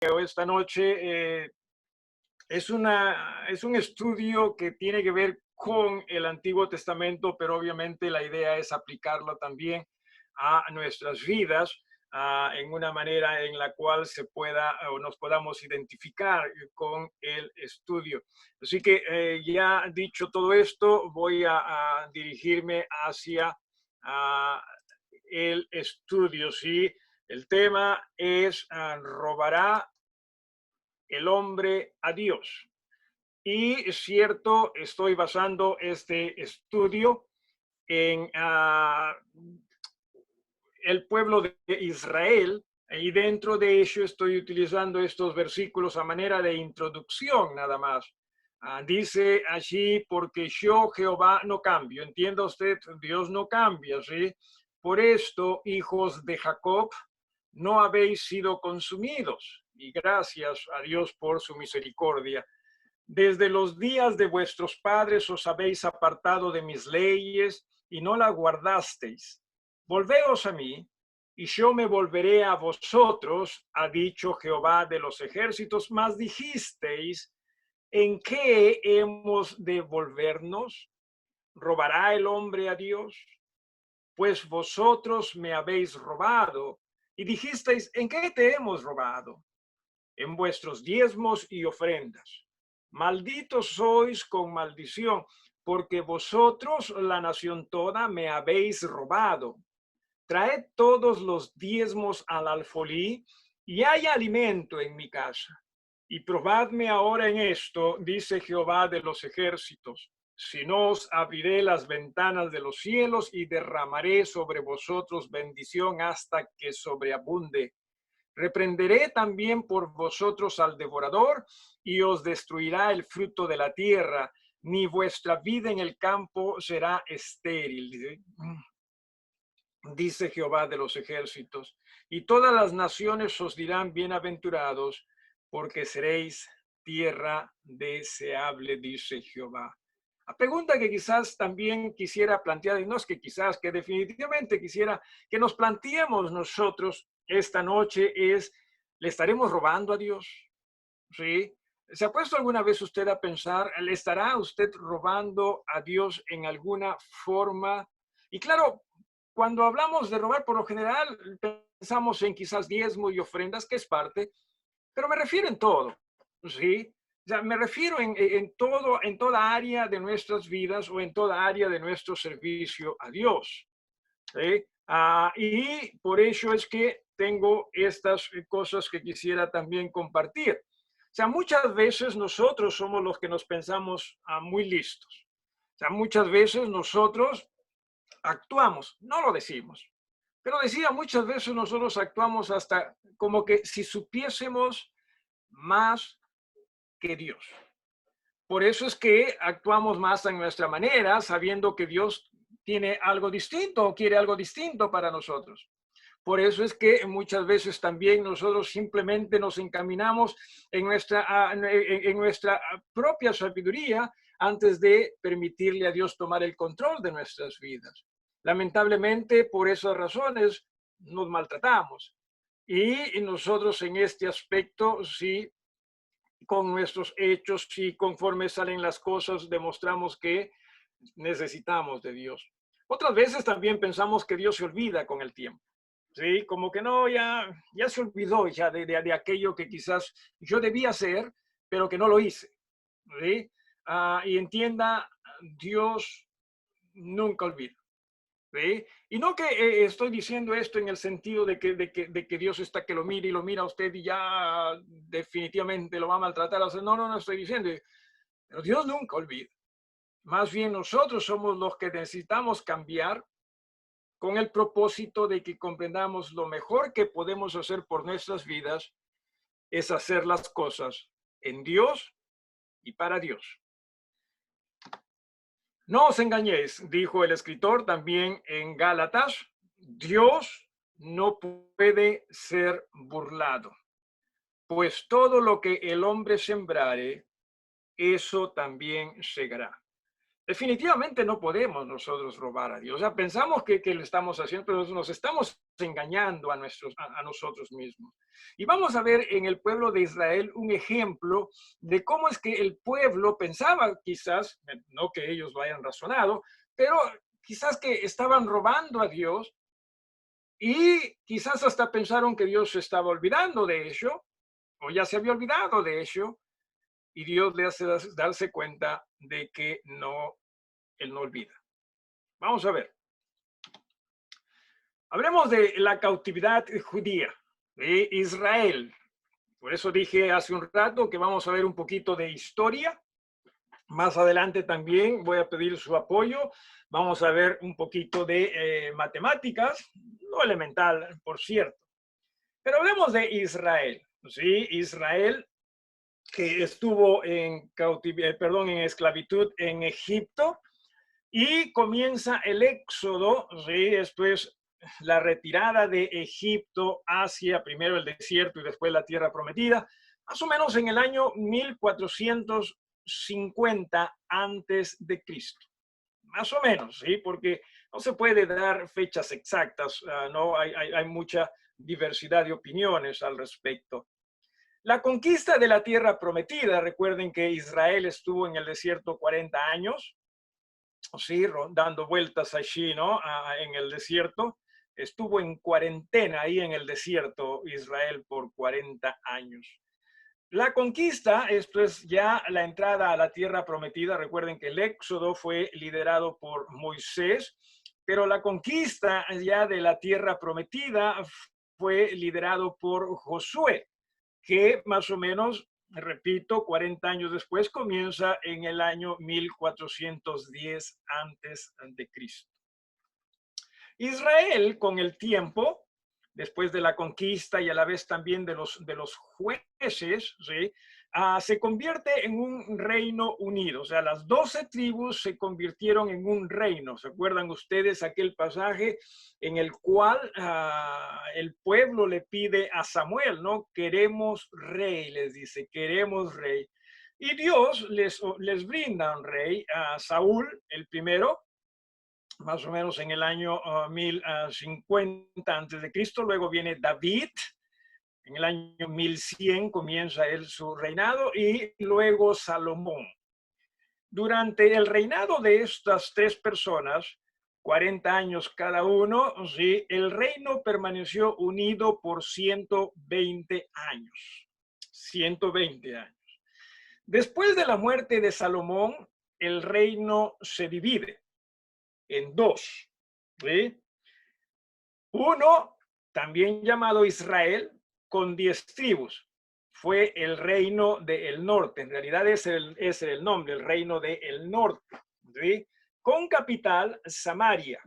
esta noche es un estudio que tiene que ver con el Antiguo Testamento, pero obviamente la idea es aplicarlo también a nuestras vidas en una manera en la cual se pueda o nos podamos identificar con el estudio. Así que ya dicho todo esto, voy a dirigirme hacia ah, el estudio. ¿Sí? El tema es ¿robará el hombre a Dios? Y es cierto, estoy basando este estudio en el pueblo de Israel, y dentro de ello estoy utilizando estos versículos a manera de introducción nada más. Dice allí, porque yo Jehová no cambio. Entienda usted, Dios no cambia, ¿sí? Por esto, hijos de Jacob, no habéis sido consumidos. Y gracias a Dios por su misericordia. Desde los días de vuestros padres os habéis apartado de mis leyes y no la guardasteis. Volveos a mí, y yo me volveré a vosotros, ha dicho Jehová de los ejércitos. Mas dijisteis, ¿en qué hemos de volvernos? ¿Robará el hombre a Dios? Pues vosotros me habéis robado. Y dijisteis, ¿en qué te hemos robado? En vuestros diezmos y ofrendas. Malditos sois con maldición, porque vosotros, la nación toda, me habéis robado. Traed todos los diezmos al alfolí, y hay alimento en mi casa. Y probadme ahora en esto, dice Jehová de los ejércitos, si no os abriré las ventanas de los cielos y derramaré sobre vosotros bendición hasta que sobreabunde. Reprenderé también por vosotros al devorador y os destruirá el fruto de la tierra, ni vuestra vida en el campo será estéril, dice Jehová de los ejércitos. Y todas las naciones os dirán bienaventurados, porque seréis tierra deseable, dice Jehová. La pregunta que quizás también quisiera plantear, y no es que quizás, que definitivamente quisiera que nos planteemos nosotros esta noche es, ¿le estaremos robando a Dios? ¿Sí? ¿Se ha puesto alguna vez usted a pensar, ¿le estará usted robando a Dios en alguna forma? Y claro, cuando hablamos de robar, por lo general pensamos en quizás diezmo y ofrendas, que es parte, pero me refiero en todo, ¿sí? O sea, me refiero en todo, en toda área de nuestras vidas o en toda área de nuestro servicio a Dios, ¿sí? Y por eso es que tengo estas cosas que quisiera también compartir. O sea, muchas veces nosotros somos los que nos pensamos muy listos. O sea, muchas veces nosotros actuamos, no lo decimos, pero decía, muchas veces nosotros actuamos hasta como que si supiésemos más que Dios. Por eso es que actuamos más en nuestra manera, sabiendo que Dios tiene algo distinto o quiere algo distinto para nosotros. Por eso es que muchas veces también nosotros simplemente nos encaminamos en nuestra propia sabiduría antes de permitirle a Dios tomar el control de nuestras vidas. Lamentablemente, por esas razones, nos maltratamos. Y nosotros en este aspecto, sí, con nuestros hechos y conforme salen las cosas, demostramos que necesitamos de Dios. Otras veces también pensamos que Dios se olvida con el tiempo. Sí, como que no, ya se olvidó ya de aquello que quizás yo debía hacer, pero que no lo hice. ¿Sí? Y entienda, Dios nunca olvida. ¿Sí? Y no que estoy diciendo esto en el sentido de que Dios está que lo mira y lo mira a usted y ya definitivamente lo va a maltratar. O sea, no, no estoy diciendo. Pero Dios nunca olvida. Más bien nosotros somos los que necesitamos cambiar con el propósito de que comprendamos lo mejor que podemos hacer por nuestras vidas es hacer las cosas en Dios y para Dios. No os engañéis, dijo el escritor también en Gálatas, Dios no puede ser burlado, pues todo lo que el hombre sembrare, eso también segará. Definitivamente no podemos nosotros robar a Dios. O sea, pensamos que lo estamos haciendo, pero nos estamos engañando a nosotros mismos. Y vamos a ver en el pueblo de Israel un ejemplo de cómo es que el pueblo pensaba, quizás, no que ellos lo hayan razonado, pero quizás que estaban robando a Dios y quizás hasta pensaron que Dios se estaba olvidando de ello, o ya se había olvidado de ello, y Dios le hace darse cuenta de que no, Él no olvida. Vamos a ver. Hablemos de la cautividad judía de Israel. Por eso dije hace un rato que vamos a ver un poquito de historia. Más adelante también voy a pedir su apoyo. Vamos a ver un poquito de matemáticas, no elemental, por cierto. Pero hablemos de Israel. ¿Sí? Israel que estuvo en en esclavitud en Egipto y comienza el éxodo, ¿sí? Esto es la retirada de Egipto hacia primero el desierto y después la tierra prometida, más o menos en el año 1450 antes de Cristo. Más o menos, ¿sí? Porque no se puede dar fechas exactas, no hay mucha diversidad de opiniones al respecto. La conquista de la tierra prometida, recuerden que Israel estuvo en el desierto 40 años, sí, dando vueltas allí, ¿no? En el desierto. Estuvo en cuarentena ahí en el desierto Israel por 40 años. La conquista, esto es ya la entrada a la tierra prometida. Recuerden que el éxodo fue liderado por Moisés, pero la conquista ya de la tierra prometida fue liderado por Josué, que más o menos, repito, 40 años después comienza en el año 1410 antes de Cristo. Israel, con el tiempo, después de la conquista y a la vez también de los jueces, ¿sí? Se convierte en un reino unido. O sea, las 12 tribus se convirtieron en un reino. ¿Se acuerdan ustedes aquel pasaje en el cual el pueblo le pide a Samuel, ¿no? Queremos rey, les dice, queremos rey. Y Dios les brinda un rey, a Saúl, el primero, más o menos en el año 1050 antes de Cristo. Luego viene David, en el año 1100 comienza él su reinado, y luego Salomón. Durante el reinado de estas tres personas, 40 años cada uno, ¿sí? El reino permaneció unido por 120 años. 120 años. Después de la muerte de Salomón, el reino se divide en dos, ¿sí? Uno, también llamado Israel, con 10 tribus. Fue el reino del norte. En realidad ese es el nombre, el reino del norte, ¿sí? Con capital Samaria.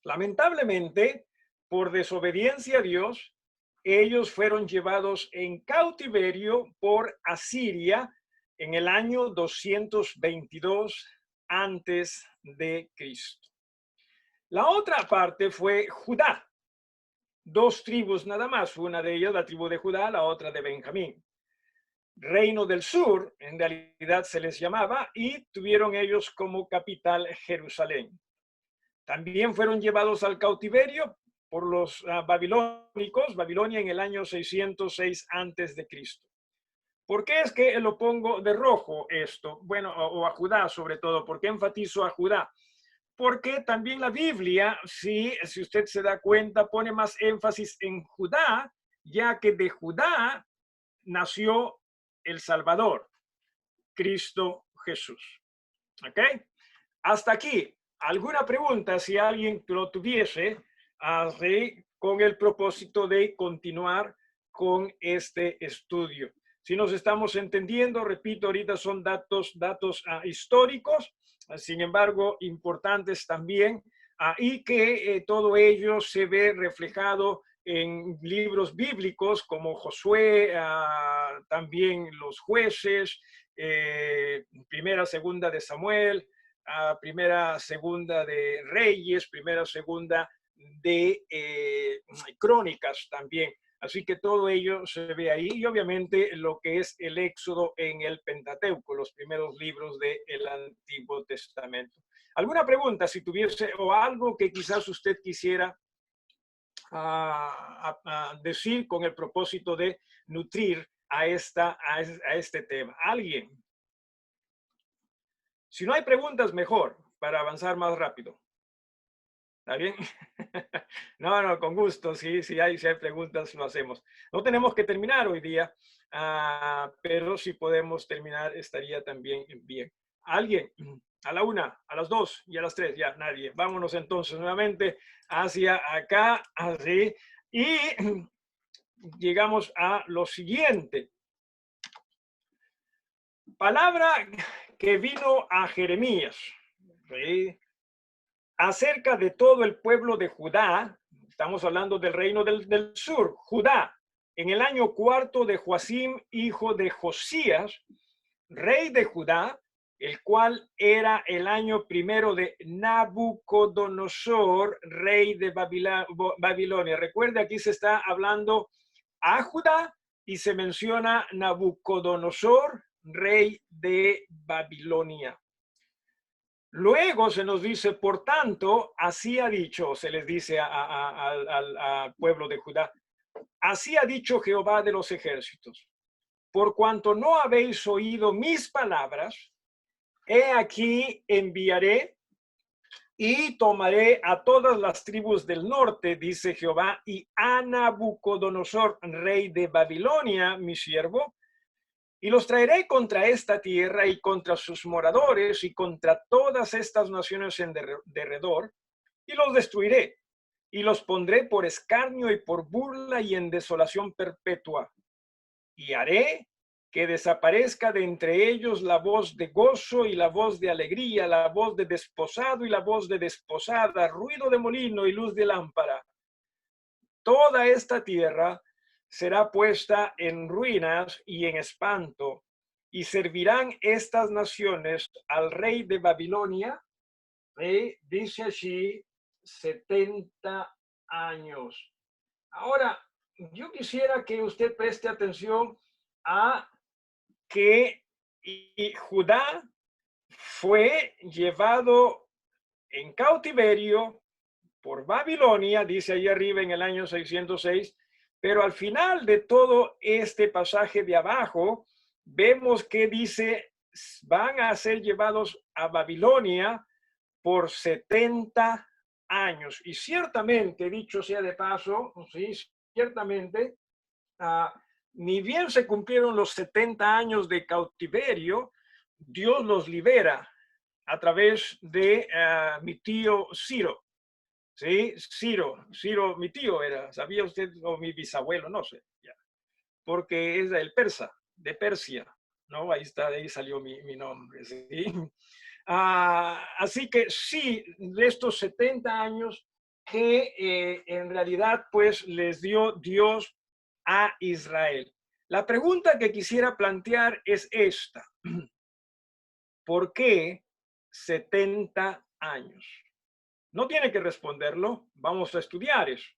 Lamentablemente, por desobediencia a Dios, ellos fueron llevados en cautiverio por Asiria en el año 222 antes de Cristo. La otra parte fue Judá. Dos tribus nada más, una de ellas la tribu de Judá, la otra de Benjamín. Reino del Sur, en realidad se les llamaba, y tuvieron ellos como capital Jerusalén. También fueron llevados al cautiverio por los babilónicos, Babilonia en el año 606 antes de Cristo. ¿Por qué es que lo pongo de rojo esto? Bueno, o a Judá sobre todo. ¿Por qué enfatizo a Judá? Porque también la Biblia, si usted se da cuenta, pone más énfasis en Judá, ya que de Judá nació el Salvador, Cristo Jesús. ¿Ok? Hasta aquí. ¿Alguna pregunta si alguien lo tuviese con el propósito de continuar con este estudio? Si nos estamos entendiendo, repito, ahorita son datos históricos, sin embargo, importantes también, y que todo ello se ve reflejado en libros bíblicos como Josué, también los jueces, primera, segunda de Samuel, primera, segunda de Reyes, primera, segunda de Crónicas también. Así que todo ello se ve ahí y obviamente lo que es el Éxodo en el Pentateuco, los primeros libros del Antiguo Testamento. ¿Alguna pregunta si tuviese o algo que quizás usted quisiera decir con el propósito de nutrir a este tema? ¿Alguien? Si no hay preguntas, mejor, para avanzar más rápido. ¿Está bien? No, no, con gusto. Sí, si hay preguntas, lo hacemos. No tenemos que terminar hoy día, pero si podemos terminar, estaría también bien. ¿Alguien? A la 1, a las 2 y a las 3, ya nadie. Vámonos entonces nuevamente hacia acá, así. Y llegamos a lo siguiente. Palabra que vino a Jeremías, ¿sí? Acerca de todo el pueblo de Judá. Estamos hablando del reino del sur, Judá, en el año 4 de Joacim, hijo de Josías, rey de Judá, el cual era el año 1 de Nabucodonosor, rey de Babilonia. Recuerde, aquí se está hablando a Judá y se menciona Nabucodonosor, rey de Babilonia. Luego se nos dice, por tanto, así ha dicho, se les dice al pueblo de Judá, así ha dicho Jehová de los ejércitos, por cuanto no habéis oído mis palabras, he aquí enviaré y tomaré a todas las tribus del norte, dice Jehová, y a Nabucodonosor, rey de Babilonia, mi siervo, y los traeré contra esta tierra y contra sus moradores y contra todas estas naciones en derredor, y los destruiré, y los pondré por escarnio y por burla y en desolación perpetua. Y haré que desaparezca de entre ellos la voz de gozo y la voz de alegría, la voz de desposado y la voz de desposada, ruido de molino y luz de lámpara. Toda esta tierra será puesta en ruinas y en espanto, y servirán estas naciones al rey de Babilonia, dice así, 70 años. Ahora, yo quisiera que usted preste atención a que Judá fue llevado en cautiverio por Babilonia, dice ahí arriba en el año 606, pero al final de todo este pasaje de abajo, vemos que dice, van a ser llevados a Babilonia por 70 años. Y ciertamente, dicho sea de paso, sí, ciertamente, ni bien se cumplieron los 70 años de cautiverio, Dios los libera a través de mi tío Ciro. Sí, Ciro, mi tío era, ¿sabía usted? O mi bisabuelo, no sé, ya. Porque es el persa, de Persia, ¿no? Ahí está, de ahí salió mi nombre, ¿sí? Así que sí, de estos 70 años que en realidad pues les dio Dios a Israel. La pregunta que quisiera plantear es esta. ¿Por qué 70 años? No tiene que responderlo, vamos a estudiar eso.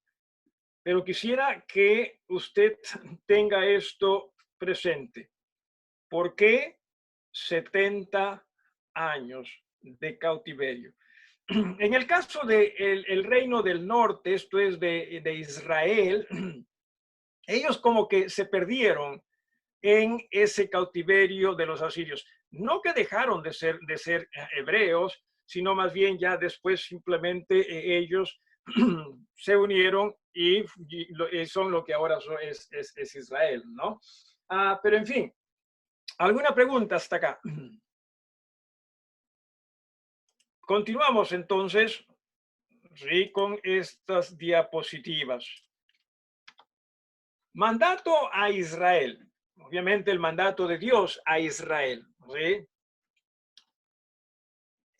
Pero quisiera que usted tenga esto presente. ¿Por qué 70 años de cautiverio? En el caso del reino del norte, esto es de Israel, ellos como que se perdieron en ese cautiverio de los asirios. No que dejaron de ser hebreos, sino más bien ya después simplemente ellos se unieron y son lo que ahora es Israel, ¿no? Pero en fin, ¿alguna pregunta hasta acá? Continuamos entonces, sí, con estas diapositivas. Mandato a Israel. Obviamente el mandato de Dios a Israel, ¿sí?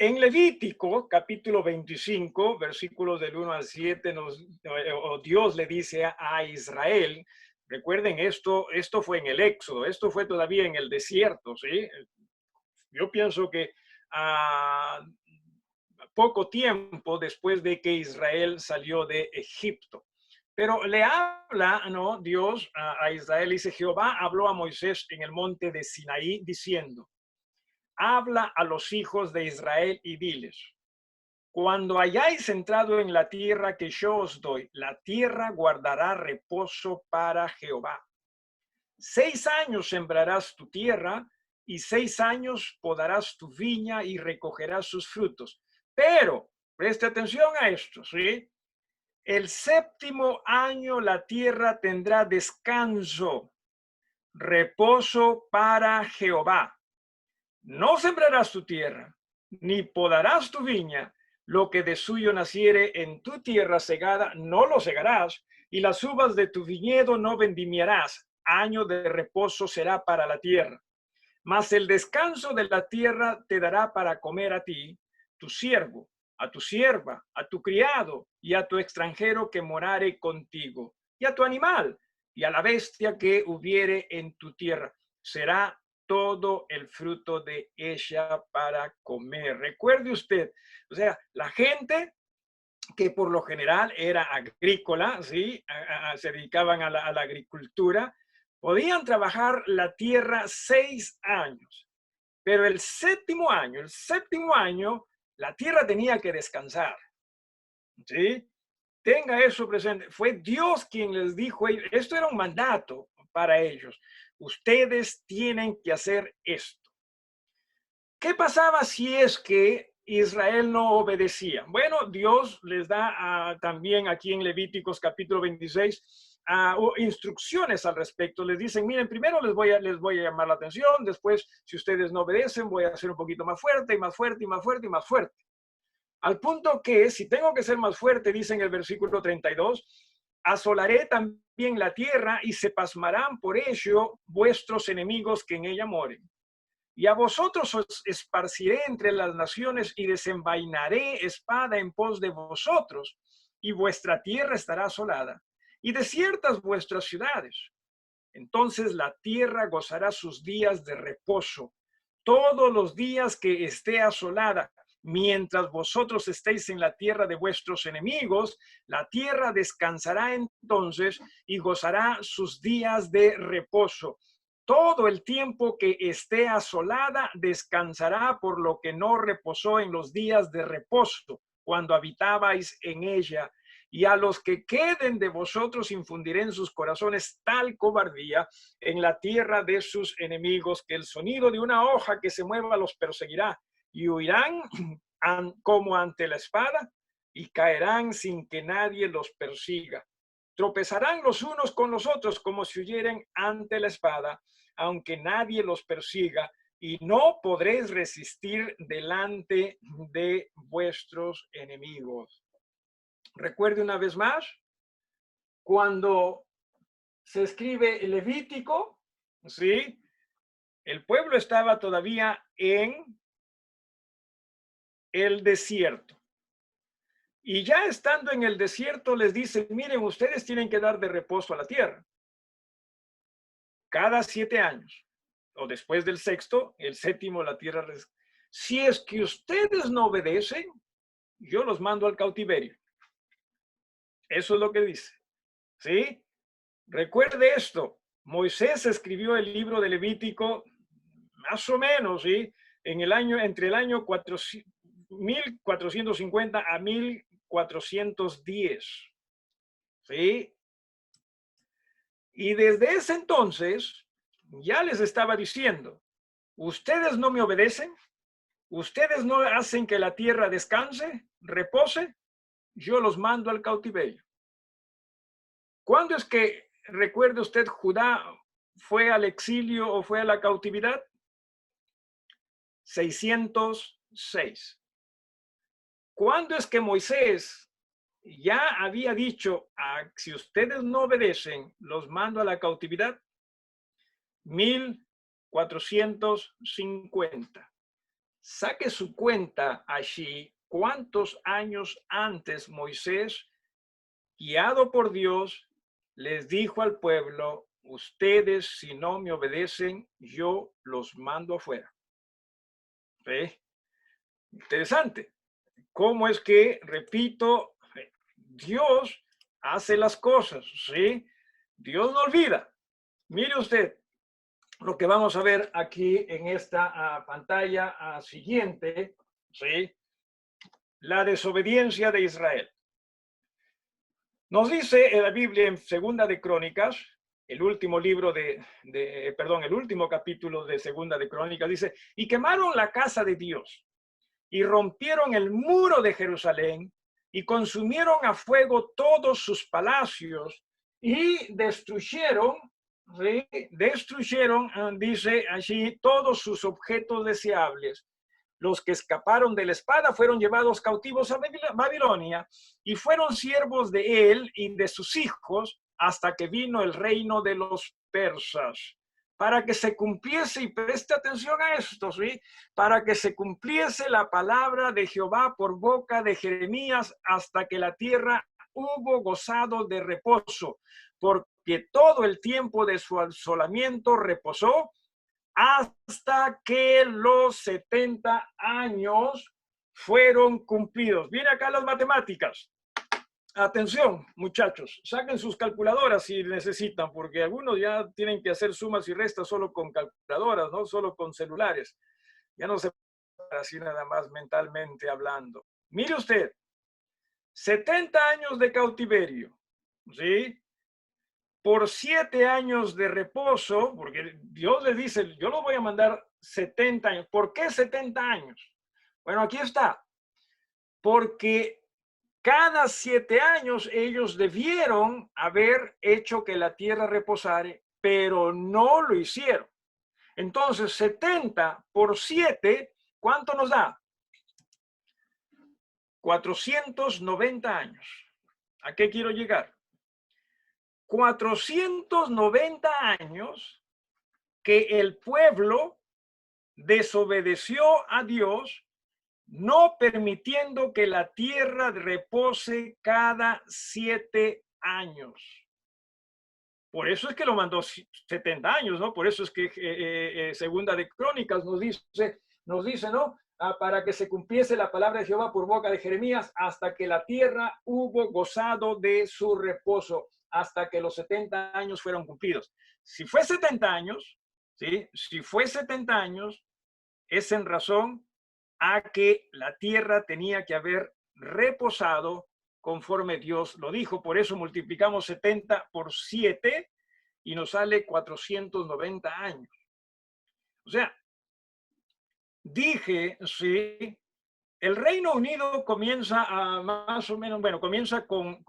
En Levítico, capítulo 25, versículos del 1 al 7, Dios le dice a Israel, recuerden esto fue en el Éxodo, esto fue todavía en el desierto, ¿sí? Yo pienso que poco tiempo después de que Israel salió de Egipto. Pero le habla, ¿no? Dios a Israel, dice, Jehová habló a Moisés en el monte de Sinaí diciendo, habla a los hijos de Israel y diles, cuando hayáis entrado en la tierra que yo os doy, la tierra guardará reposo para Jehová. 6 años sembrarás tu tierra y 6 años podarás tu viña y recogerás sus frutos. Pero, preste atención a esto, ¿sí? El 7º año la tierra tendrá descanso, reposo para Jehová. No sembrarás tu tierra, ni podarás tu viña. Lo que de suyo naciere en tu tierra segada, no lo segarás, y las uvas de tu viñedo no vendimiarás. Año de reposo será para la tierra. Mas el descanso de la tierra te dará para comer a ti, tu siervo, a tu sierva, a tu criado y a tu extranjero que morare contigo, y a tu animal, y a la bestia que hubiere en tu tierra. Será todo el fruto de ella para comer. Recuerde usted, o sea, la gente que por lo general era agrícola, ¿sí? Se dedicaban a la agricultura, podían trabajar la tierra 6 años, pero el séptimo año, la tierra tenía que descansar, ¿sí? Tenga eso presente. Fue Dios quien les dijo, esto era un mandato para ellos. Ustedes tienen que hacer esto. ¿Qué pasaba si es que Israel no obedecía? Bueno, Dios les da también aquí en Levíticos capítulo 26 instrucciones al respecto. Les dicen, miren, primero les voy a llamar la atención, después, si ustedes no obedecen, voy a hacer un poquito más fuerte y más fuerte y más fuerte y más fuerte. Al punto que, si tengo que ser más fuerte, dice en el versículo 32, asolaré también la tierra y se pasmarán por ello vuestros enemigos que en ella moren. Y a vosotros os esparciré entre las naciones y desenvainaré espada en pos de vosotros, y vuestra tierra estará asolada, y desiertas vuestras ciudades. Entonces la tierra gozará sus días de reposo, todos los días que esté asolada. Mientras vosotros estéis en la tierra de vuestros enemigos, la tierra descansará entonces y gozará sus días de reposo. Todo el tiempo que esté asolada descansará por lo que no reposó en los días de reposo, cuando habitabais en ella. Y a los que queden de vosotros infundiré en sus corazones tal cobardía en la tierra de sus enemigos, que el sonido de una hoja que se mueva los perseguirá, y huirán como ante la espada y caerán sin que nadie los persiga. Tropezarán los unos con los otros como si huyeren ante la espada, aunque nadie los persiga, y no podréis resistir delante de vuestros enemigos. Recuerde una vez más, cuando se escribe el Levítico, ¿sí? El pueblo estaba todavía en el desierto. Y ya estando en el desierto les dicen, miren, ustedes tienen que dar de reposo a la tierra. Cada 7 años, o después del sexto, el séptimo, la tierra. Si es que ustedes no obedecen, yo los mando al cautiverio. Eso es lo que dice. ¿Sí? Recuerde esto. Moisés escribió el libro de Levítico más o menos, ¿sí? Entre el año 1450 a 1410. ¿Sí? Y desde ese entonces ya les estaba diciendo, ustedes no me obedecen, ustedes no hacen que la tierra descanse, repose, yo los mando al cautiverio. ¿Cuándo es que, recuerde usted, Judá fue al exilio o fue a la cautividad? 606. ¿Cuándo es que Moisés ya había dicho, si ustedes no obedecen, los mando a la cautividad? 1450. Saque su cuenta allí, cuántos años antes Moisés, guiado por Dios, les dijo al pueblo, ustedes si no me obedecen, yo los mando afuera. ¿Sí? Interesante. ¿Cómo es que, repito, Dios hace las cosas, ¿sí? Dios no olvida. Mire usted lo que vamos a ver aquí en esta pantalla siguiente, ¿sí? La desobediencia de Israel. Nos dice en la Biblia en Segunda de Crónicas, el último libro el último capítulo de Segunda de Crónicas, dice, y quemaron la casa de Dios y rompieron el muro de Jerusalén y consumieron a fuego todos sus palacios y destruyeron, ¿sí? Destruyeron, dice allí, todos sus objetos deseables. Los que escaparon de la espada fueron llevados cautivos a Babilonia y fueron siervos de él y de sus hijos hasta que vino el reino de los persas. Para que se cumpliese, y preste atención a esto, ¿sí? Para que se cumpliese la palabra de Jehová por boca de Jeremías hasta que la tierra hubo gozado de reposo, porque todo el tiempo de su asolamiento reposó hasta que los 70 años fueron cumplidos. Viene acá las matemáticas. Atención, muchachos, saquen sus calculadoras si necesitan, porque algunos ya tienen que hacer sumas y restas solo con calculadoras, no solo con celulares. Ya no se puede así nada más mentalmente hablando. Mire usted, 70 años de cautiverio, ¿sí? Por 7 años de reposo, porque Dios le dice, yo lo voy a mandar 70 años. ¿Por qué 70 años? Bueno, aquí está. Porque cada 7 años ellos debieron haber hecho que la tierra reposare, pero no lo hicieron. Entonces, 70 por 7, ¿cuánto nos da? 490 años. ¿A qué quiero llegar? 490 años que el pueblo desobedeció a Dios, no permitiendo que la tierra repose cada 7 años. Por eso es que lo mandó 70 años, ¿no? Por eso es que Segunda de Crónicas nos dice, ¿no? Para que se cumpliese la palabra de Jehová por boca de Jeremías hasta que la tierra hubo gozado de su reposo, hasta que los 70 años fueron cumplidos. Si fue 70 años, ¿sí? Si fue 70 años, es en razón a que la tierra tenía que haber reposado conforme Dios lo dijo. Por eso multiplicamos 70 por 7 y nos sale 490 años. O sea, dije, sí, el Reino Unido comienza a más o menos, bueno, comienza con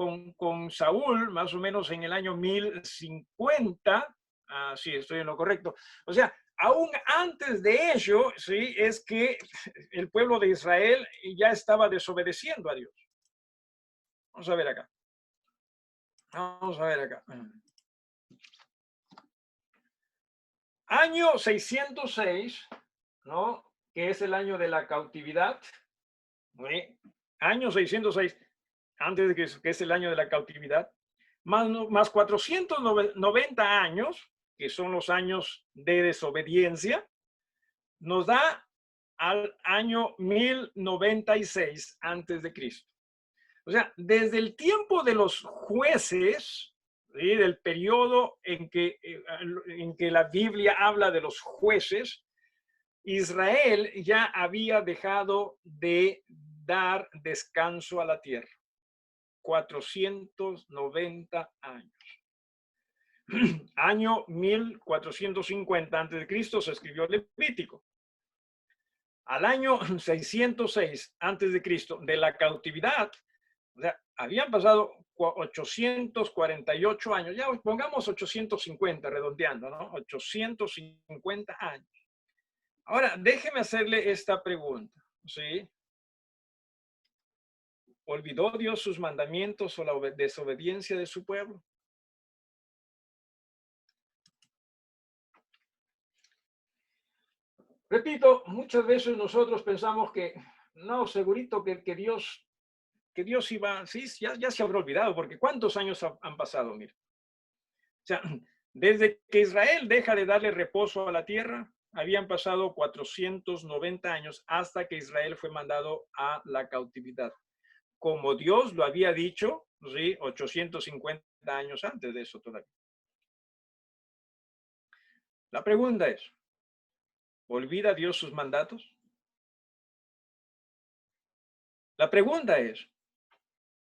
Saúl más o menos en el año 1050. Sí, estoy en lo correcto. O sea, aún antes de ello, sí, es que el pueblo de Israel ya estaba desobedeciendo a Dios. Vamos a ver acá. Vamos a ver acá. Año 606, ¿no? Que es el año de la cautividad. ¿Sí? Año 606, antes de que es el año de la cautividad. Más 490 años, que son los años de desobediencia, nos da al año 1096 antes de Cristo. O sea, desde el tiempo de los jueces, ¿sí? Del periodo en que la Biblia habla de los jueces, Israel ya había dejado de dar descanso a la tierra. 490 años. Año 1450 a.C. se escribió el Levítico. Al año 606 a.C. de la cautividad, o sea, habían pasado 848 años, ya pongamos 850 redondeando, ¿no? 850 años. Ahora, déjeme hacerle esta pregunta, ¿sí? ¿Olvidó Dios sus mandamientos o la desobediencia de su pueblo? Repito, muchas veces nosotros pensamos que, no, segurito que Dios iba, sí, ya se habrá olvidado, porque ¿cuántos años han pasado? Mira. O sea, desde que Israel deja de darle reposo a la tierra, habían pasado 490 años hasta que Israel fue mandado a la cautividad. Como Dios lo había dicho, ¿sí? 850 años antes de eso todavía. La pregunta es, ¿olvida Dios sus mandatos? La pregunta es,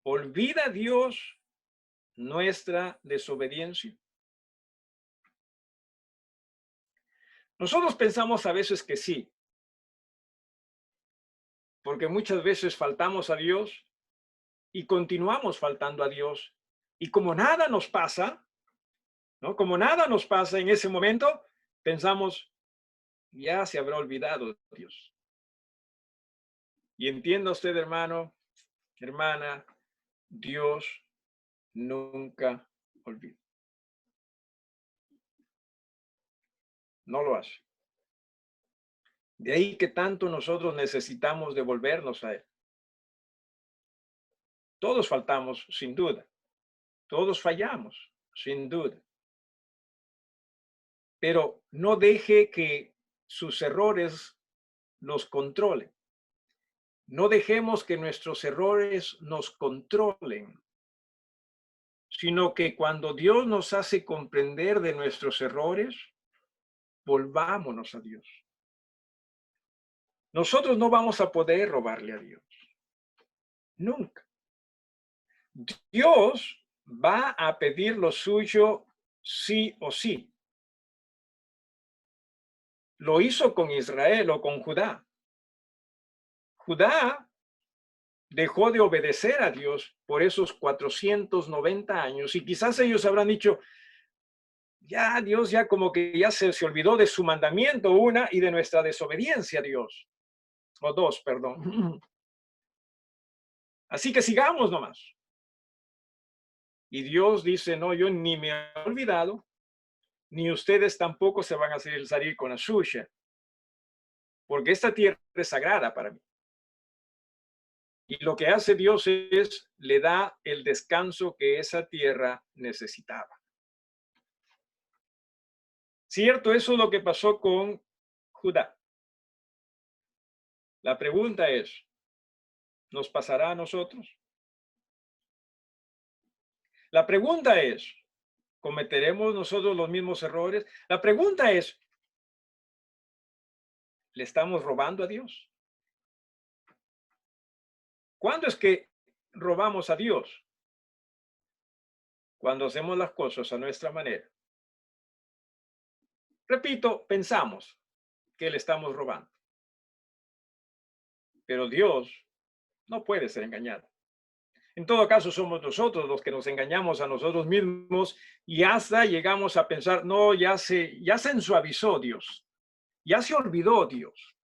¿olvida Dios nuestra desobediencia? Nosotros pensamos a veces que sí, porque muchas veces faltamos a Dios y continuamos faltando a Dios. Y como nada nos pasa, ¿no? Como nada nos pasa en ese momento, pensamos, ya se habrá olvidado Dios. Y entienda usted, hermano, hermana, Dios nunca olvida. No lo hace. De ahí que tanto nosotros necesitamos devolvernos a Él. Todos faltamos, sin duda. Todos fallamos, sin duda. Pero no deje que sus errores los controlen. No dejemos que nuestros errores nos controlen, sino que cuando Dios nos hace comprender de nuestros errores, volvámonos a Dios. Nosotros no vamos a poder robarle a Dios. Nunca. Dios va a pedir lo suyo sí o sí. Lo hizo con Israel o con Judá. Judá dejó de obedecer a Dios por esos 490 años y quizás ellos habrán dicho, ya Dios ya como que ya se olvidó de su mandamiento, una, y de nuestra desobediencia a Dios. O dos, perdón. Así que sigamos nomás. Y Dios dice, no, yo ni me he olvidado, ni ustedes tampoco se van a salir con la suya, porque esta tierra es sagrada para mí. Y lo que hace Dios es, le da el descanso que esa tierra necesitaba. Cierto, eso es lo que pasó con Judá. La pregunta es, ¿nos pasará a nosotros? La pregunta es, ¿cometeremos nosotros los mismos errores? La pregunta es, ¿le estamos robando a Dios? ¿Cuándo es que robamos a Dios? Cuando hacemos las cosas a nuestra manera. Repito, pensamos que le estamos robando. Pero Dios no puede ser engañado. En todo caso, somos nosotros los que nos engañamos a nosotros mismos y hasta llegamos a pensar, no, ya se ensuavizó Dios, ya se olvidó Dios.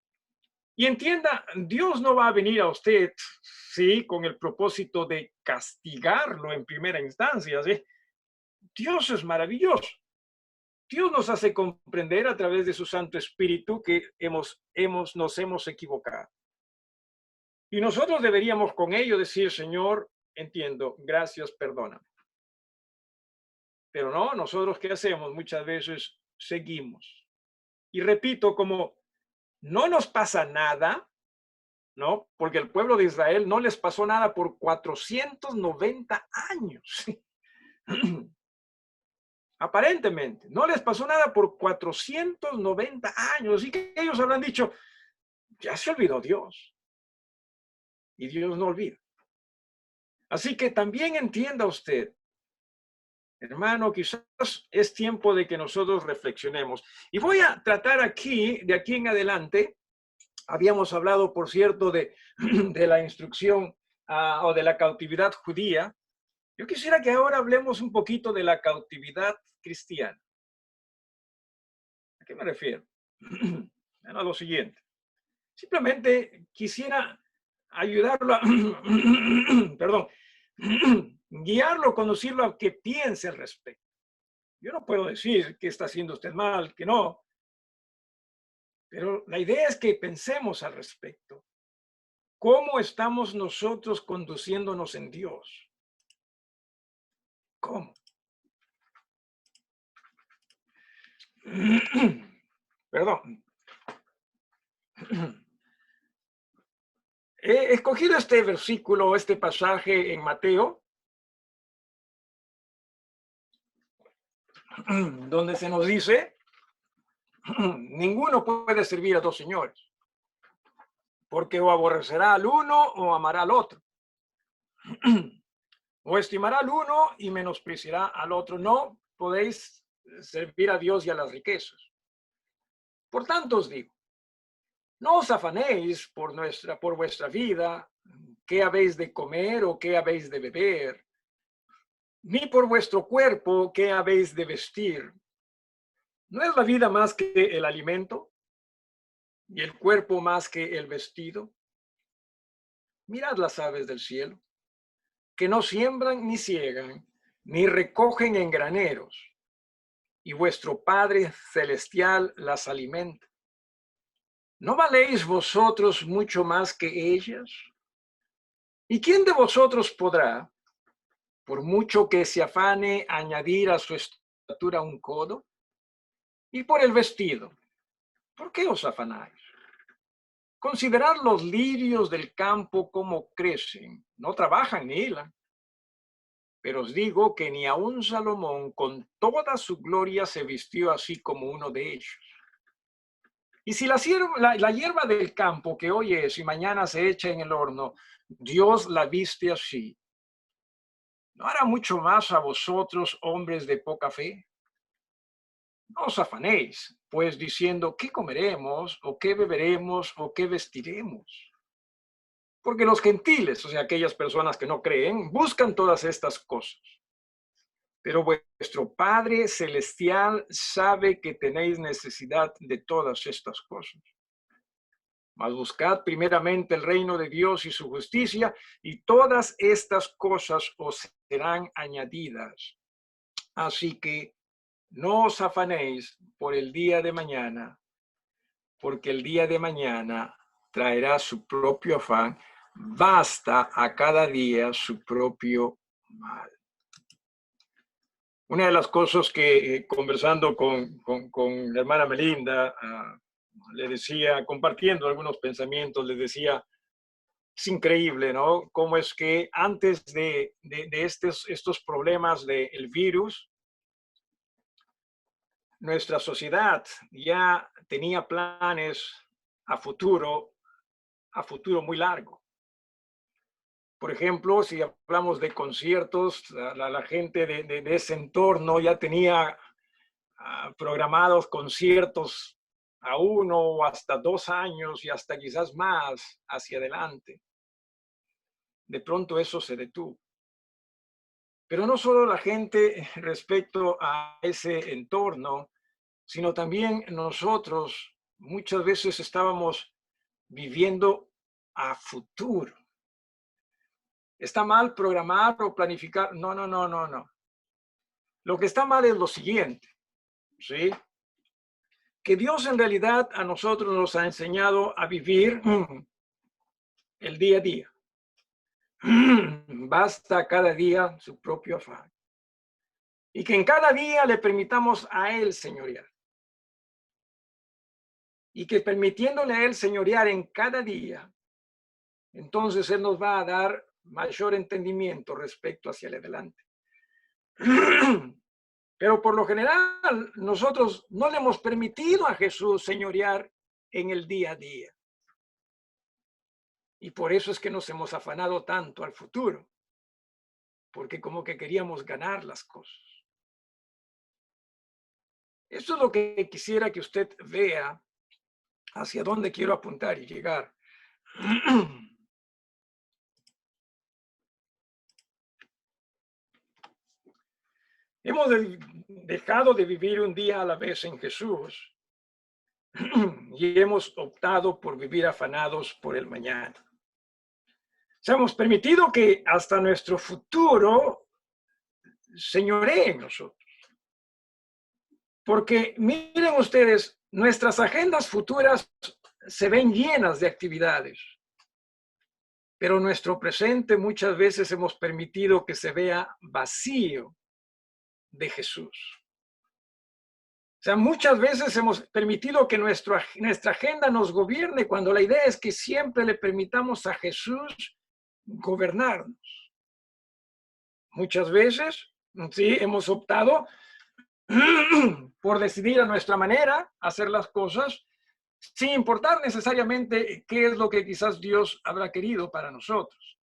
Y entienda, Dios no va a venir a usted, sí, con el propósito de castigarlo en primera instancia, ¿sí? Dios es maravilloso. Dios nos hace comprender a través de su Santo Espíritu que nos hemos equivocado. Y nosotros deberíamos con ello decir, Señor, entiendo, gracias, perdóname. Pero no, nosotros ¿qué hacemos? Muchas veces seguimos. Y repito, como no nos pasa nada, ¿no? Porque el pueblo de Israel no les pasó nada por 490 años. Aparentemente, no les pasó nada por 490 años. Así que ellos habrán dicho, ya se olvidó Dios. Y Dios no olvida. Así que también entienda usted, hermano, quizás es tiempo de que nosotros reflexionemos. Y voy a tratar aquí, de aquí en adelante, habíamos hablado, por cierto, de la instrucción o de la cautividad judía. Yo quisiera que ahora hablemos un poquito de la cautividad cristiana. ¿A qué me refiero? Bueno, a lo siguiente. Simplemente quisiera ayudarlo a, perdón, guiarlo, conducirlo a que piense al respecto. Yo no puedo decir que está haciendo usted mal, que no, pero la idea es que pensemos al respecto. ¿Cómo estamos nosotros conduciéndonos en Dios? ¿Cómo? Perdón. He escogido este versículo, este pasaje en Mateo, donde se nos dice, ninguno puede servir a dos señores, porque o aborrecerá al uno o amará al otro, o estimará al uno y menospreciará al otro. No podéis servir a Dios y a las riquezas. Por tanto os digo, no os afanéis por vuestra vida, qué habéis de comer o qué habéis de beber, ni por vuestro cuerpo, qué habéis de vestir. ¿No es la vida más que el alimento y el cuerpo más que el vestido? Mirad las aves del cielo, que no siembran ni ciegan, ni recogen en graneros, y vuestro Padre Celestial las alimenta. ¿No valéis vosotros mucho más que ellas? ¿Y quién de vosotros podrá, por mucho que se afane, añadir a su estatura un codo? Y por el vestido, ¿por qué os afanáis? Considerad los lirios del campo cómo crecen, no trabajan ni hilan. Pero os digo que ni aun Salomón con toda su gloria se vistió así como uno de ellos. Y si la hierba del campo que hoy es y mañana se echa en el horno, Dios la viste así, ¿no hará mucho más a vosotros, hombres de poca fe? No os afanéis, pues diciendo, ¿qué comeremos, o qué beberemos, o qué vestiremos? Porque los gentiles, o sea, aquellas personas que no creen, buscan todas estas cosas. Pero vuestro Padre Celestial sabe que tenéis necesidad de todas estas cosas. Mas buscad primeramente el reino de Dios y su justicia, y todas estas cosas os serán añadidas. Así que no os afanéis por el día de mañana, porque el día de mañana traerá su propio afán. Basta a cada día su propio mal. Una de las cosas que conversando con la hermana Melinda, le decía, compartiendo algunos pensamientos, le decía, es increíble, ¿no? Cómo es que antes de estos problemas del virus, nuestra sociedad ya tenía planes a futuro muy largo. Por ejemplo, si hablamos de conciertos, la gente de ese entorno ya tenía programados conciertos a 1 o hasta 2 años y hasta quizás más hacia adelante. De pronto eso se detuvo. Pero no solo la gente respecto a ese entorno, sino también nosotros muchas veces estábamos viviendo a futuro. ¿Está mal programar o planificar? No, no, no, no, no. Lo que está mal es lo siguiente, ¿sí? Que Dios en realidad a nosotros nos ha enseñado a vivir el día a día. Basta cada día su propio afán. Y que en cada día le permitamos a Él señorear. Y que permitiéndole a Él señorear en cada día, entonces Él nos va a dar mayor entendimiento respecto hacia el adelante. Pero por lo general, nosotros no le hemos permitido a Jesús señorear en el día a día. Y por eso es que nos hemos afanado tanto al futuro, porque como que queríamos ganar las cosas. Esto es lo que quisiera que usted vea hacia dónde quiero apuntar y llegar. Hemos dejado de vivir un día a la vez en Jesús y hemos optado por vivir afanados por el mañana. Se hemos permitido que hasta nuestro futuro señoree en nosotros. Porque miren ustedes, nuestras agendas futuras se ven llenas de actividades, pero nuestro presente muchas veces hemos permitido que se vea vacío de Jesús. O sea, muchas veces hemos permitido que nuestra agenda nos gobierne cuando la idea es que siempre le permitamos a Jesús gobernarnos. Muchas veces, sí, hemos optado por decidir a nuestra manera hacer las cosas, sin importar necesariamente qué es lo que quizás Dios habrá querido para nosotros.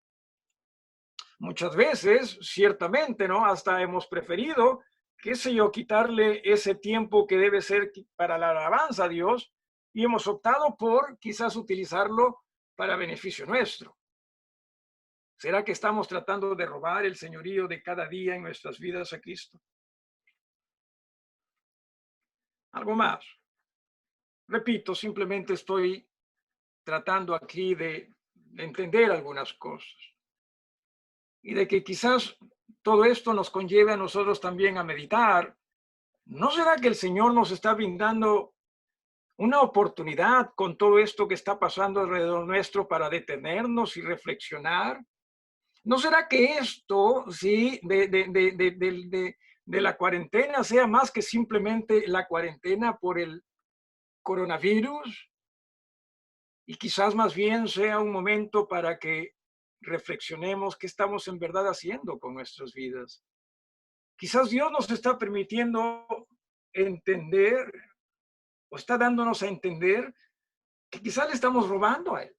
Muchas veces, ciertamente, ¿no? Hasta hemos preferido, qué sé yo, quitarle ese tiempo que debe ser para la alabanza a Dios y hemos optado por quizás utilizarlo para beneficio nuestro. ¿Será que estamos tratando de robar el señorío de cada día en nuestras vidas a Cristo? Algo más. Repito, simplemente estoy tratando aquí de entender algunas cosas y de que quizás todo esto nos conlleve a nosotros también a meditar. ¿No será que el Señor nos está brindando una oportunidad con todo esto que está pasando alrededor nuestro para detenernos y reflexionar? ¿No será que esto, sí, de la cuarentena sea más que simplemente la cuarentena por el coronavirus? Y quizás más bien sea un momento para que reflexionemos qué estamos en verdad haciendo con nuestras vidas. Quizás Dios nos está permitiendo entender o está dándonos a entender que quizás le estamos robando a Él.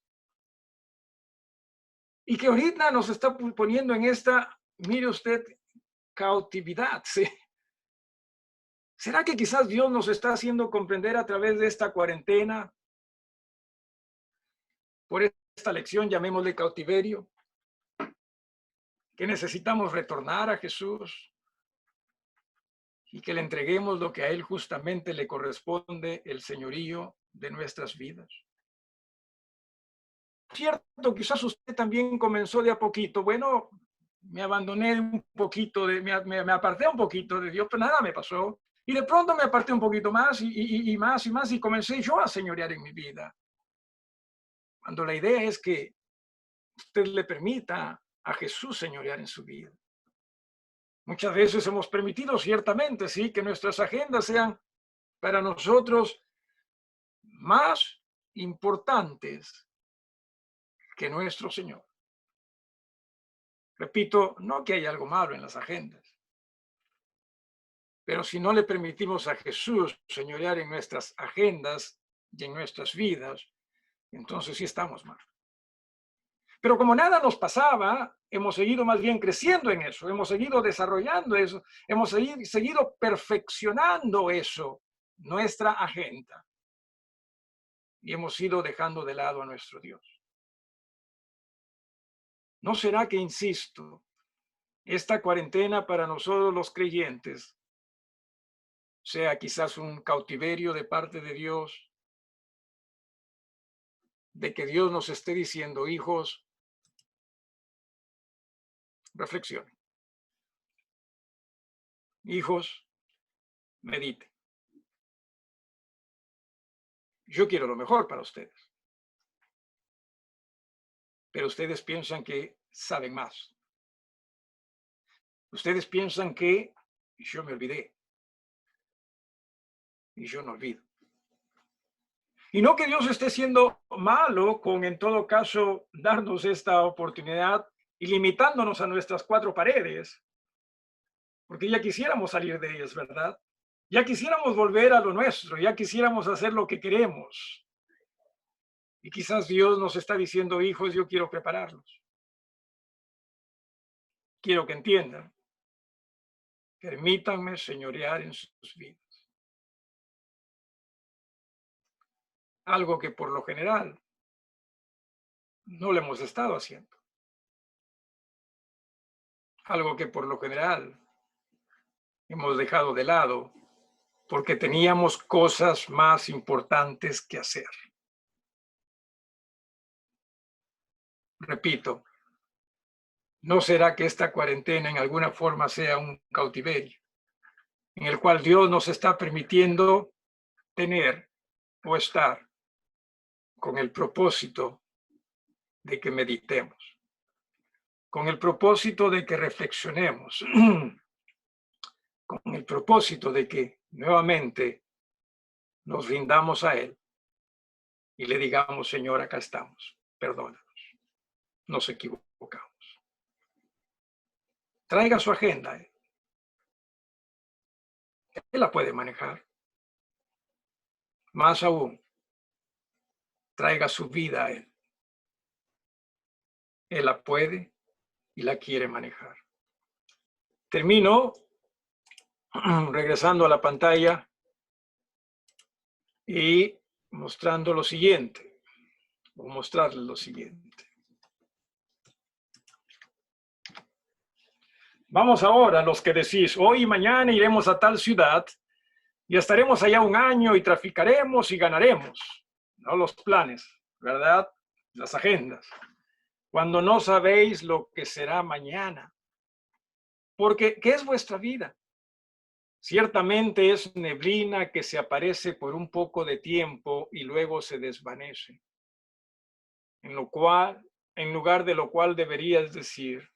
Y que ahorita nos está poniendo en esta, mire usted, cautividad. ¿Sí? ¿Será que quizás Dios nos está haciendo comprender a través de esta cuarentena, por esta lección, llamémosle cautiverio, que necesitamos retornar a Jesús y que le entreguemos lo que a Él justamente le corresponde, el señorío de nuestras vidas? Cierto, quizás usted también comenzó de a poquito. Bueno, me abandoné un poquito, me aparté un poquito de Dios, pero nada me pasó. Y de pronto me aparté un poquito más y más y más y comencé yo a señorear en mi vida. Cuando la idea es que usted le permita a Jesús señorear en su vida. Muchas veces hemos permitido, ciertamente, sí, que nuestras agendas sean para nosotros más importantes que nuestro Señor. Repito, no que hay algo malo en las agendas, pero si no le permitimos a Jesús señorear en nuestras agendas y en nuestras vidas, entonces sí estamos mal. Pero como nada nos pasaba, hemos seguido más bien creciendo en eso, hemos seguido desarrollando eso, hemos seguido perfeccionando eso, nuestra agenda, y hemos ido dejando de lado a nuestro Dios. ¿No será que, insisto, esta cuarentena para nosotros los creyentes sea quizás un cautiverio de parte de Dios, de que Dios nos esté diciendo, hijos, reflexionen, hijos, mediten? Yo quiero lo mejor para ustedes, pero ustedes piensan que saben más. Ustedes piensan que yo me olvidé y yo no olvido. Y no que Dios esté siendo malo con, en todo caso, darnos esta oportunidad y limitándonos a nuestras cuatro paredes, porque ya quisiéramos salir de ellas, ¿verdad? Ya quisiéramos volver a lo nuestro, ya quisiéramos hacer lo que queremos. Y quizás Dios nos está diciendo, hijos, yo quiero prepararlos. Quiero que entiendan. Permítanme señorear en sus vidas. Algo que por lo general no lo hemos estado haciendo. Algo que por lo general hemos dejado de lado porque teníamos cosas más importantes que hacer. Repito, ¿no será que esta cuarentena en alguna forma sea un cautiverio en el cual Dios nos está permitiendo tener o estar con el propósito de que meditemos, con el propósito de que reflexionemos, con el propósito de que nuevamente nos rindamos a Él y le digamos, Señor, acá estamos, perdónanos, nos equivocamos? Traiga su agenda, Él la puede manejar. Más aún, traiga su vida a Él. Él la puede y la quiere manejar. Termino regresando a la pantalla y mostrando lo siguiente, o mostrarles lo siguiente. Vamos ahora, los que decís, hoy y mañana iremos a tal ciudad y estaremos allá un año y traficaremos y ganaremos. No los planes, ¿verdad? Las agendas. Cuando no sabéis lo que será mañana. Porque, ¿qué es vuestra vida? Ciertamente es neblina que se aparece por un poco de tiempo y luego se desvanece. En lugar de lo cual deberías decir,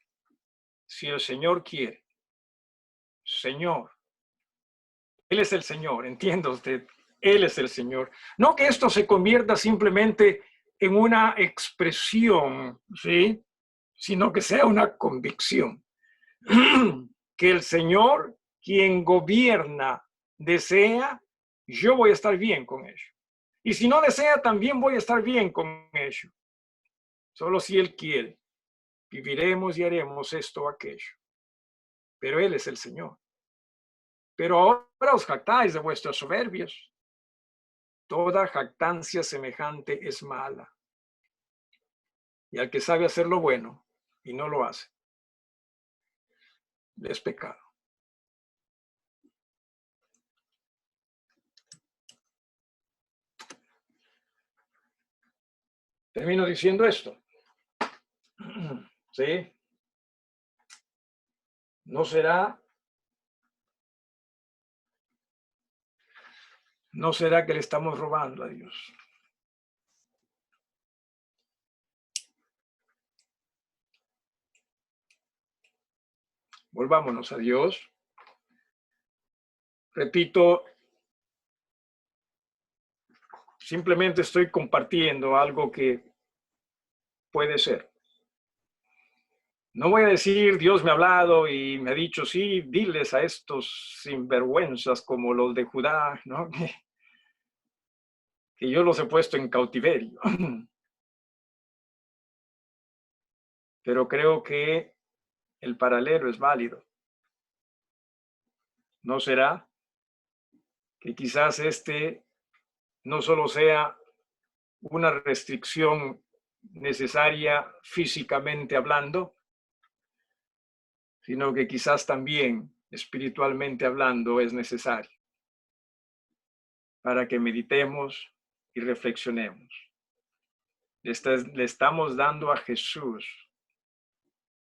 si el Señor quiere, Señor, Él es el Señor, entienda usted, Él es el Señor. No que esto se convierta simplemente en una expresión, ¿sí? Sino que sea una convicción. Que el Señor, quien gobierna, desea, yo voy a estar bien con ello. Y si no desea, también voy a estar bien con ello. Solo si Él quiere, viviremos y haremos esto o aquello. Pero Él es el Señor. Pero ahora os jactáis de vuestras soberbias. Toda jactancia semejante es mala. Y al que sabe hacer lo bueno y no lo hace, es pecado. Termino diciendo esto. ¿Sí? No será que le estamos robando a Dios. Volvámonos a Dios. Repito, simplemente estoy compartiendo algo que puede ser. No voy a decir, Dios me ha hablado y me ha dicho, sí, diles a estos sinvergüenzas como los de Judá, ¿no? Que yo los he puesto en cautiverio. Pero creo que el paralelo es válido. ¿No será que quizás este no solo sea una restricción necesaria físicamente hablando, sino que quizás también espiritualmente hablando es necesario para que meditemos y reflexionemos? Le estamos dando a Jesús,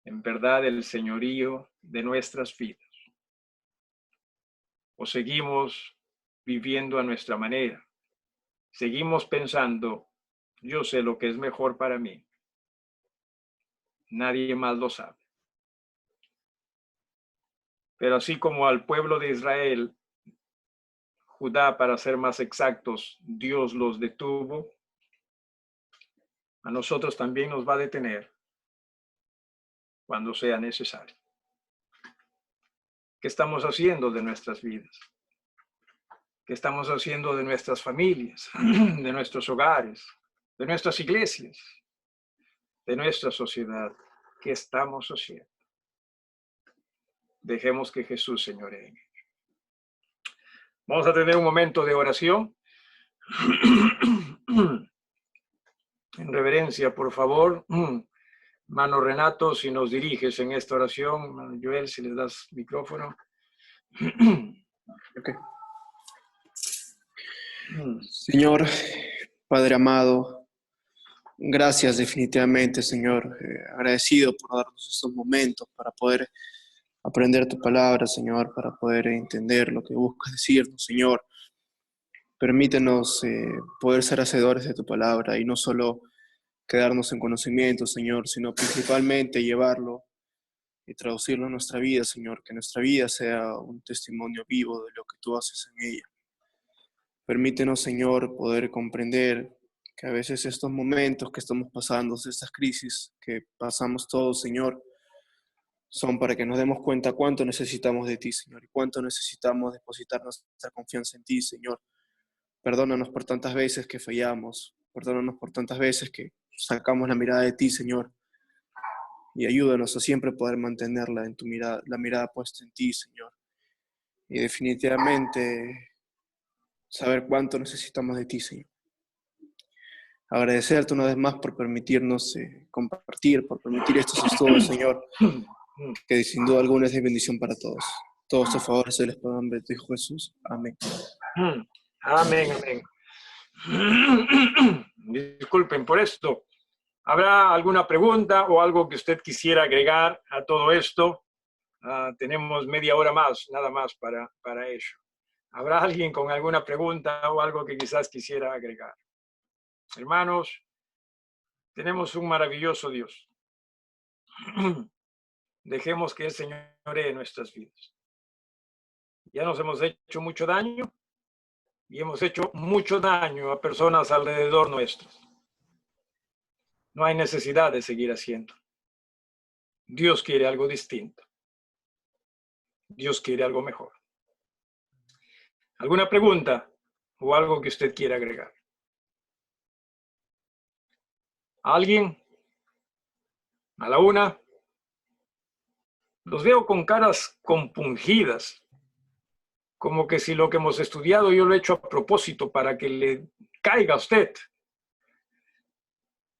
en verdad, el señorío de nuestras vidas. O seguimos viviendo a nuestra manera. Seguimos pensando, yo sé lo que es mejor para mí. Nadie más lo sabe. Pero así como al pueblo de Israel, Judá, para ser más exactos, Dios los detuvo, a nosotros también nos va a detener cuando sea necesario. ¿Qué estamos haciendo de nuestras vidas? ¿Qué estamos haciendo de nuestras familias, de nuestros hogares, de nuestras iglesias, de nuestra sociedad? ¿Qué estamos haciendo? Dejemos que Jesús señoree en ello. Vamos a tener un momento de oración. En reverencia, por favor. Mano Renato, si nos diriges en esta oración. Mano Joel, si les das micrófono. Okay. Señor, Padre amado, gracias definitivamente, Señor. Agradecido por darnos estos momentos para poder aprender tu palabra, Señor, para poder entender lo que buscas decirnos, Señor. Permítenos poder ser hacedores de tu palabra y no solo quedarnos en conocimiento, Señor, sino principalmente llevarlo y traducirlo a nuestra vida, Señor, que nuestra vida sea un testimonio vivo de lo que tú haces en ella. Permítenos, Señor, poder comprender que a veces estos momentos que estamos pasando, estas crisis que pasamos todos, Señor, son para que nos demos cuenta cuánto necesitamos de ti, Señor, y cuánto necesitamos depositar nuestra confianza en ti, Señor. Perdónanos por tantas veces que fallamos, perdónanos por tantas veces que sacamos la mirada de ti, Señor, y ayúdanos a siempre poder mantenerla en tu mirada, la mirada puesta en ti, Señor. Y definitivamente saber cuánto necesitamos de ti, Señor. Agradecerte una vez más por permitirnos compartir, por permitir estos estudios, Señor, que sin duda alguna es de bendición para todos. Todos estos favores se les puedan ver de tu Hijo Jesús. Amén. Amén, amén. Disculpen por esto. ¿Habrá alguna pregunta o algo que usted quisiera agregar a todo esto? Tenemos media hora más, nada más para ello. ¿Habrá alguien con alguna pregunta o algo que quizás quisiera agregar? Hermanos, tenemos un maravilloso Dios. Dejemos que el Señor en nuestras vidas. Ya nos hemos hecho mucho daño y hemos hecho mucho daño a personas alrededor nuestras. No hay necesidad de seguir haciendo. Dios quiere algo distinto. Dios quiere algo mejor. ¿Alguna pregunta o algo que usted quiera agregar? ¿Alguien? ¿A la una? Los veo con caras compungidas, como que si lo que hemos estudiado yo lo he hecho a propósito para que le caiga a usted.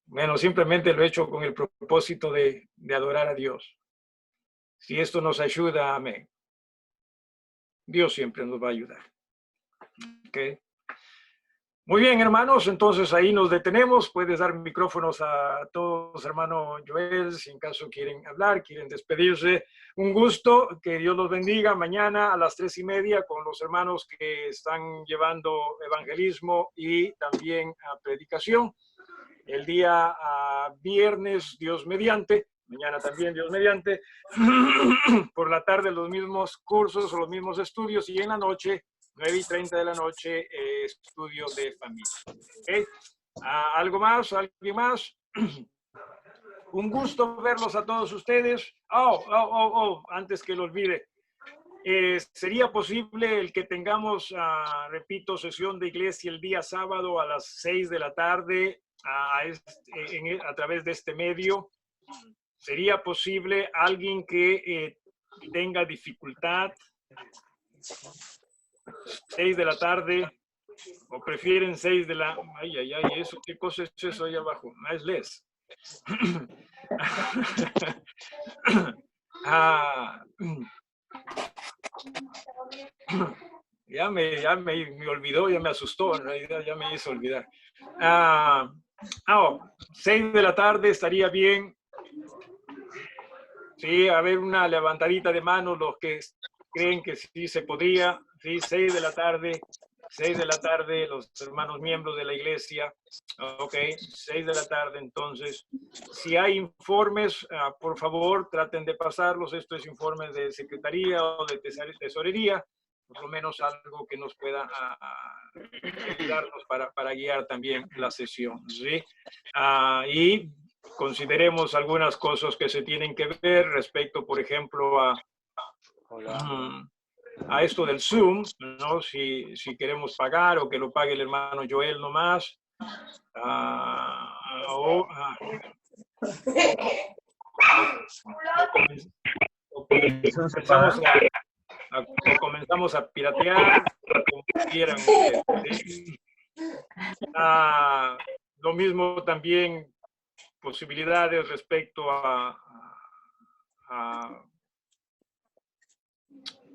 Bueno, simplemente lo he hecho con el propósito de adorar a Dios. Si esto nos ayuda, amén. Dios siempre nos va a ayudar. ¿Okay? Muy bien, hermanos, entonces ahí nos detenemos. Puedes dar micrófonos a todos, hermano Joel, si en caso quieren hablar, quieren despedirse. Un gusto, que Dios los bendiga. Mañana a las 3:30 con los hermanos que están llevando evangelismo y también predicación. El día viernes, Dios mediante, mañana también Dios mediante, por la tarde los mismos cursos o los mismos estudios y en la noche, 9:30 de la noche, estudio de familia. ¿Okay? ¿Algo más? ¿Alguien más? Un gusto verlos a todos ustedes. Antes que lo olvide. ¿Sería posible el que tengamos, repito, sesión de iglesia el día sábado a las 6 de la tarde a través de este medio? ¿Sería posible alguien que tenga dificultad? 6 de la tarde, o prefieren 6 de la... Ay, eso, ¿qué cosa es eso ahí abajo? Es les. Ya me olvidó, ya me asustó, en realidad ya me hizo olvidar. 6 de la tarde estaría bien. Sí, a ver, una levantadita de manos los que creen que sí se podría. Sí, 6 de la tarde, 6 de la tarde, los hermanos miembros de la iglesia. Ok, 6 de la tarde, entonces. Si hay informes, por favor, traten de pasarlos. Esto es informes de secretaría o de tesorería, por lo menos algo que nos pueda ayudarnos para guiar también la sesión. ¿Sí? Y consideremos algunas cosas que se tienen que ver respecto, por ejemplo, a esto del Zoom, ¿no? Si queremos pagar o que lo pague el hermano Joel nomás. Comenzamos a piratear, como quieran ustedes. Lo mismo también posibilidades respecto a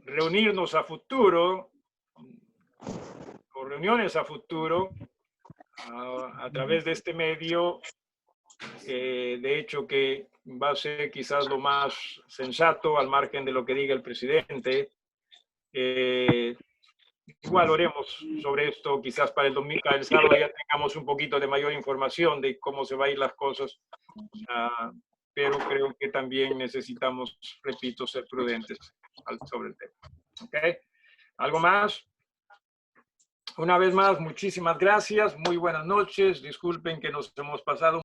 reunirnos a futuro o reuniones a futuro a través de este medio. De hecho, que va a ser quizás lo más sensato al margen de lo que diga el presidente. Igual oremos sobre esto, quizás para el domingo, el sábado ya tengamos un poquito de mayor información de cómo se van a ir las cosas, pero creo que también necesitamos, repito, ser prudentes sobre el tema. ¿Okay? ¿Algo más? Una vez más, muchísimas gracias, muy buenas noches, disculpen que nos hemos pasado